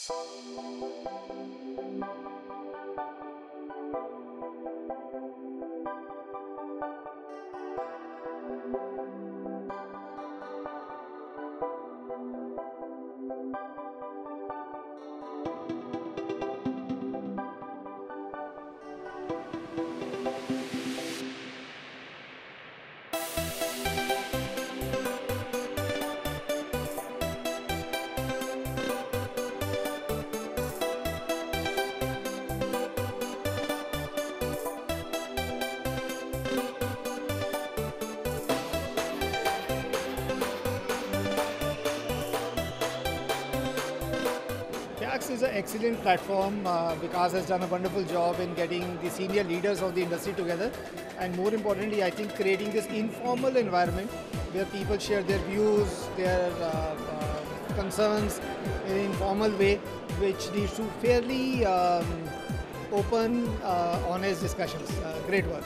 FIACS is an excellent platform. Vikas has done a wonderful job in getting the senior leaders of the industry together, and more importantly, I think creating this informal environment where people share their views, their concerns in an informal way, which leads to fairly open, honest discussions. Great work.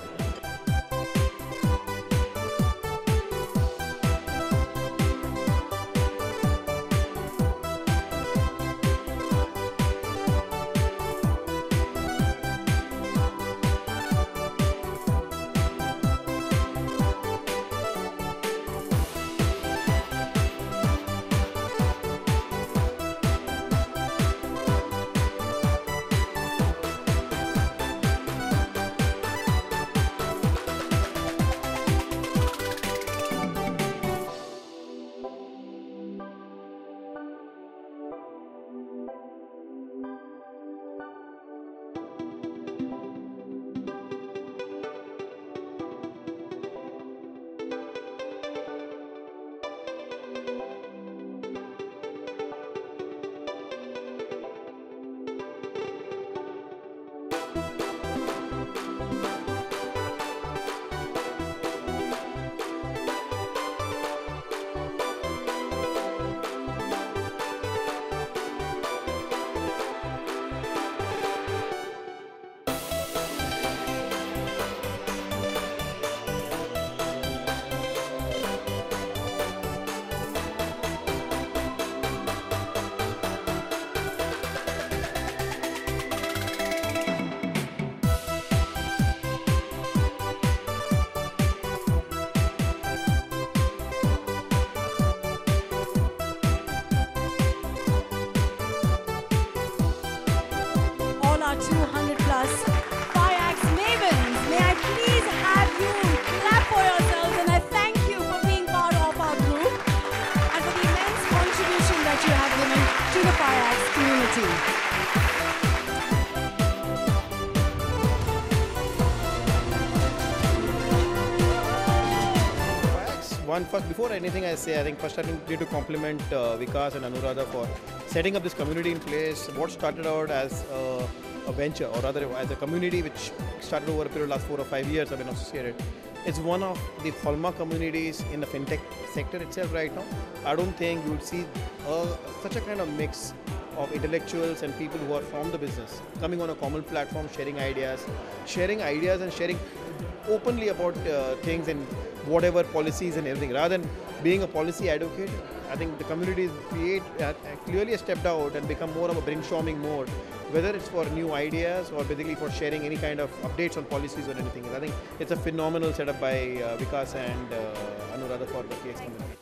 All our 200 plus FIACS mavens, may I please have you clap for yourselves, and I thank you for being part of our group and for the immense contribution that you have given to the FIACS community. First, before anything I say, I think first I need to compliment Vikas and Anuradha for setting up this community in place. What started out as a venture, or rather as a community which started over a period of last 4 or 5 years I've been associated. It's one of the hallmark communities in the fintech sector itself right now. I don't think you would see such a kind of mix of intellectuals and people who are from the business coming on a common platform, sharing ideas and sharing openly about things and whatever policies and everything. Rather than being a policy advocate, I think the community clearly stepped out and become more of a brainstorming mode, whether it's for new ideas or basically for sharing any kind of updates on policies or anything. I think it's a phenomenal setup by Vikas and Anuradha for the FIACS community.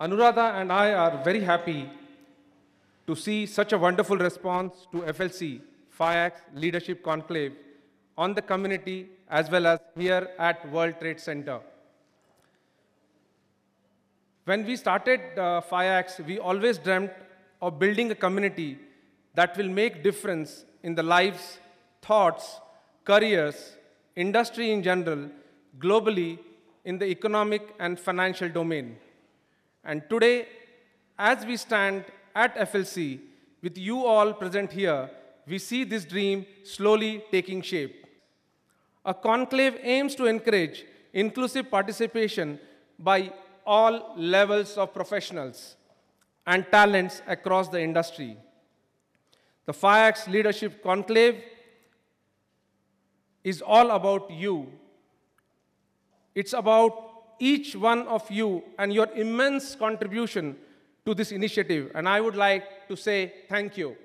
Anuradha and I are very happy to see such a wonderful response to FLC, FIACS Leadership Conclave on the community as well as here at World Trade Center. When we started FIACS, we always dreamt of building a community that will make difference in the lives, thoughts, careers, industry in general, globally in the economic and financial domain. And today, as we stand at FLC, with you all present here, we see this dream slowly taking shape. A conclave aims to encourage inclusive participation by all levels of professionals and talents across the industry. The FIACS Leadership Conclave is all about you. It's about each one of you and your immense contribution to this initiative. And I would like to say thank you.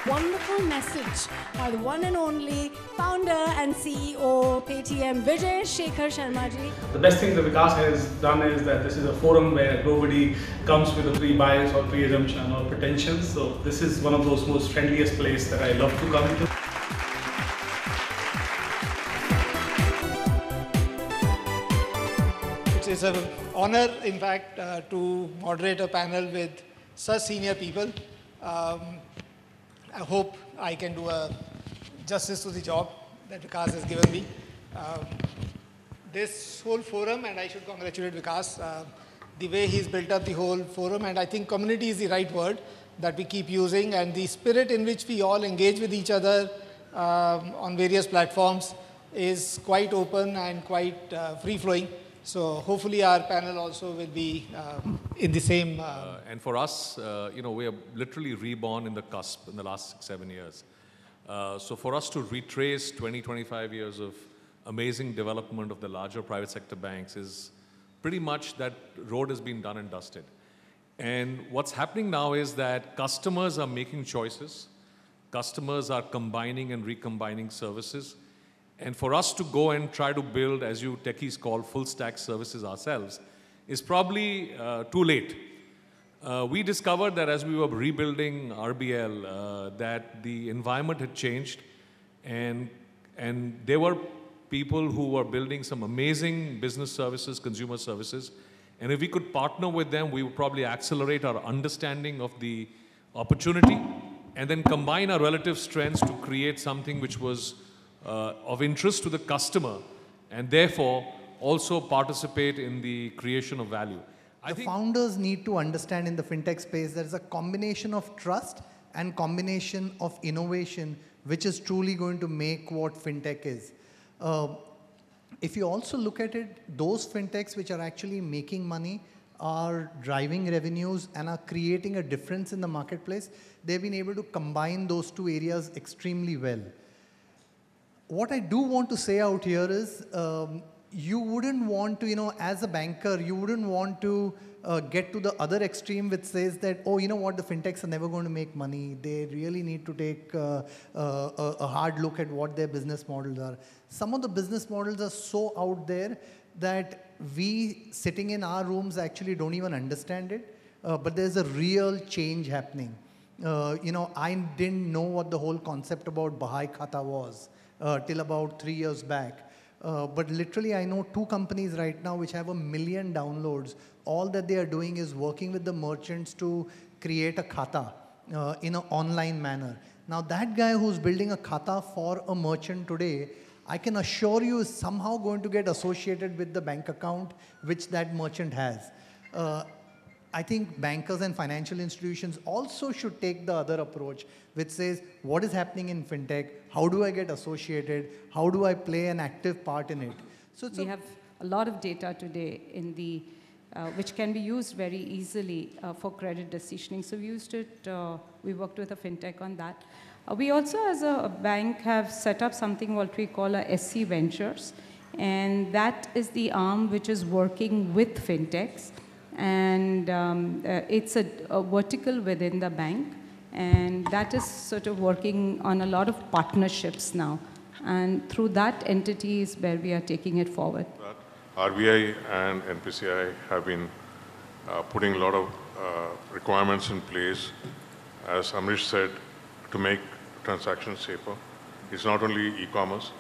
wonderful message by the one and only founder and CEO Paytm, Vijay Shekhar Sharma ji. The best thing that Vikas has done is that this is a forum where nobody comes with a pre-bias or pre-assumption or pretensions. So this is one of those most friendliest places that I love to come to. It's an honor, in fact, to moderate a panel with such senior people. I hope I can do justice to the job that Vikas has given me. This whole forum, and I should congratulate Vikas, the way he's built up the whole forum, and I think community is the right word that we keep using, and the spirit in which we all engage with each other on various platforms is quite open and quite free-flowing. So hopefully our panel also will be in the same... And for us, we are literally reborn in the cusp in the last 6-7 years. So for us to retrace 20-25 years of amazing development of the larger private sector banks is pretty much that road has been done and dusted. And what's happening now is that customers are making choices. Customers are combining and recombining services. And for us to go and try to build, as you techies call, full stack services ourselves, is probably too late. We discovered that as we were rebuilding RBL, that the environment had changed, and there were people who were building some amazing business services, consumer services, and if we could partner with them, we would probably accelerate our understanding of the opportunity, and then combine our relative strengths to create something which was of interest to the customer, and therefore also participate in the creation of value. The founders need to understand in the fintech space there is a combination of trust and combination of innovation which is truly going to make what fintech is. If you also look at it, those fintechs which are actually making money are driving revenues and are creating a difference in the marketplace. They've been able to combine those two areas extremely well. What I do want to say out here is, you wouldn't want to, as a banker, you wouldn't want to get to the other extreme which says that, oh, you know what, the fintechs are never going to make money. They really need to take a hard look at what their business models are. Some of the business models are so out there that we sitting in our rooms actually don't even understand it, but there's a real change happening. I didn't know what the whole concept about Bahai Khata was till about 3 years back. But literally, I know 2 companies right now which have 1 million downloads. All that they are doing is working with the merchants to create a khata in an online manner. Now, that guy who's building a khata for a merchant today, I can assure you is somehow going to get associated with the bank account which that merchant has. I think bankers and financial institutions also should take the other approach, which says, what is happening in fintech? How do I get associated? How do I play an active part in it? So we have a lot of data today in the, which can be used very easily for credit decisioning. So we used it, we worked with a fintech on that. We also, as a bank, have set up something what we call a SC Ventures. And that is the arm which is working with fintechs. And it's a vertical within the bank, and that is sort of working on a lot of partnerships now. And through that entity is where we are taking it forward. RBI and NPCI have been putting a lot of requirements in place, as Amrish said, to make transactions safer. It's not only e-commerce,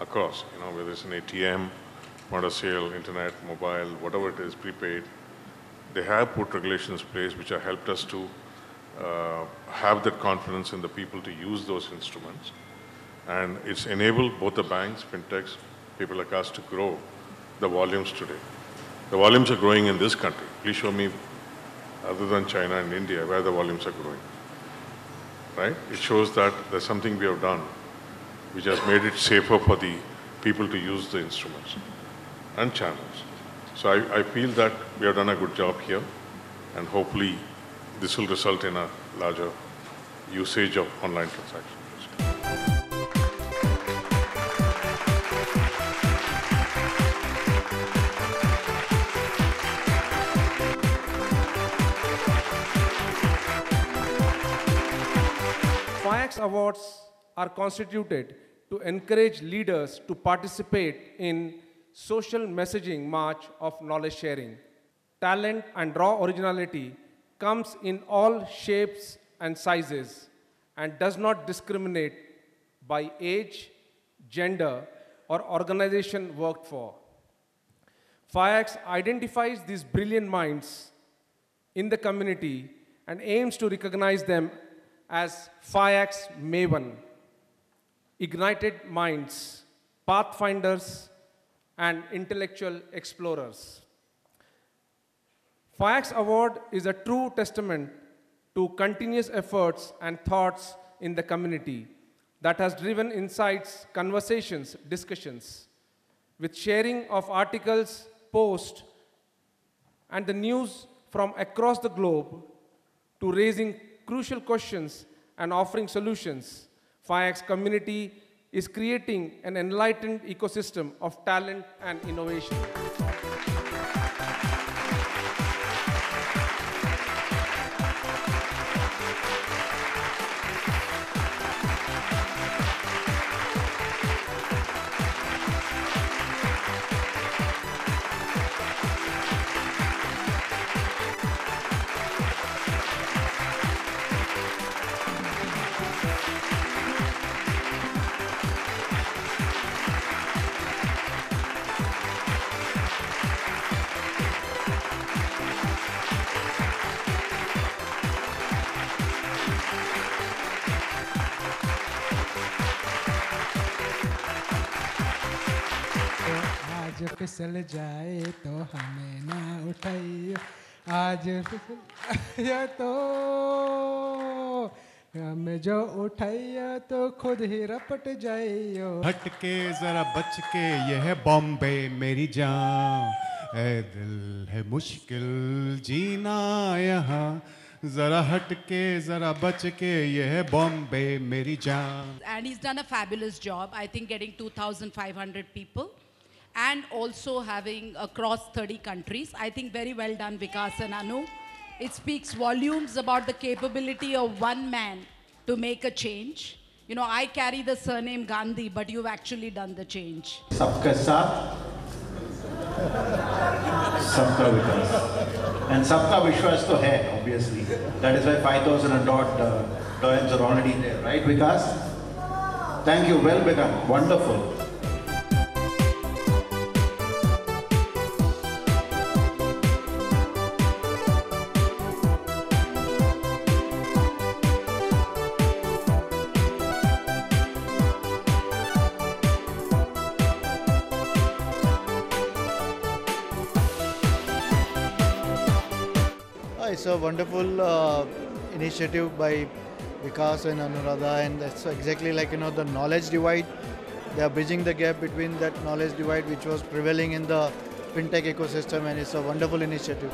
across, whether it's an ATM, point of sale, internet, mobile, whatever it is, prepaid. They have put regulations in place which have helped us to have that confidence in the people to use those instruments. And it's enabled both the banks, fintechs, people like us to grow the volumes today. The volumes are growing in this country. Please show me, other than China and India, where the volumes are growing. Right? It shows that there's something we have done which has made it safer for the people to use the instruments and channels. So I feel that we have done a good job here, and hopefully this will result in a larger usage of online transactions. FIAX Awards are constituted to encourage leaders to participate in social messaging march of knowledge sharing. Talent and raw originality comes in all shapes and sizes and does not discriminate by age, gender, or organization worked for. FIAX identifies these brilliant minds in the community and aims to recognize them as FIAX Maven, ignited minds, pathfinders, and intellectual explorers. FIAX Award is a true testament to continuous efforts and thoughts in the community that has driven insights, conversations, discussions, with sharing of articles, posts, and the news from across the globe to raising crucial questions and offering solutions. FIAX community is creating an enlightened ecosystem of talent and innovation. आज फिसल जाए तो हमें ना उठाइए, आज फिसल जाए तो हमें जो उठाइए तो खुद ही रपट जाइयो। हटके जरा बच के यह है बॉम्बे मेरी जान, ऐ दिल है मुश्किल जीना यहाँ, जरा हटके जरा बच के यह है बॉम्बे मेरी जान। And he's done a fabulous job, I think getting 2,500 people and also having across 30 countries. I think very well done, Vikas and Anu. It speaks volumes about the capability of one man to make a change. You know, I carry the surname Gandhi, but you've actually done the change. Sabka saath, sabka vikas. And sabka vishwas to hai, obviously. That is why 5,000 and odd doyens are already there, right, Vikas? Thank you, well begun, wonderful. It's a wonderful initiative by Vikas and Anuradha, and that's exactly like, the knowledge divide. They are bridging the gap between that knowledge divide which was prevailing in the fintech ecosystem, and it's a wonderful initiative.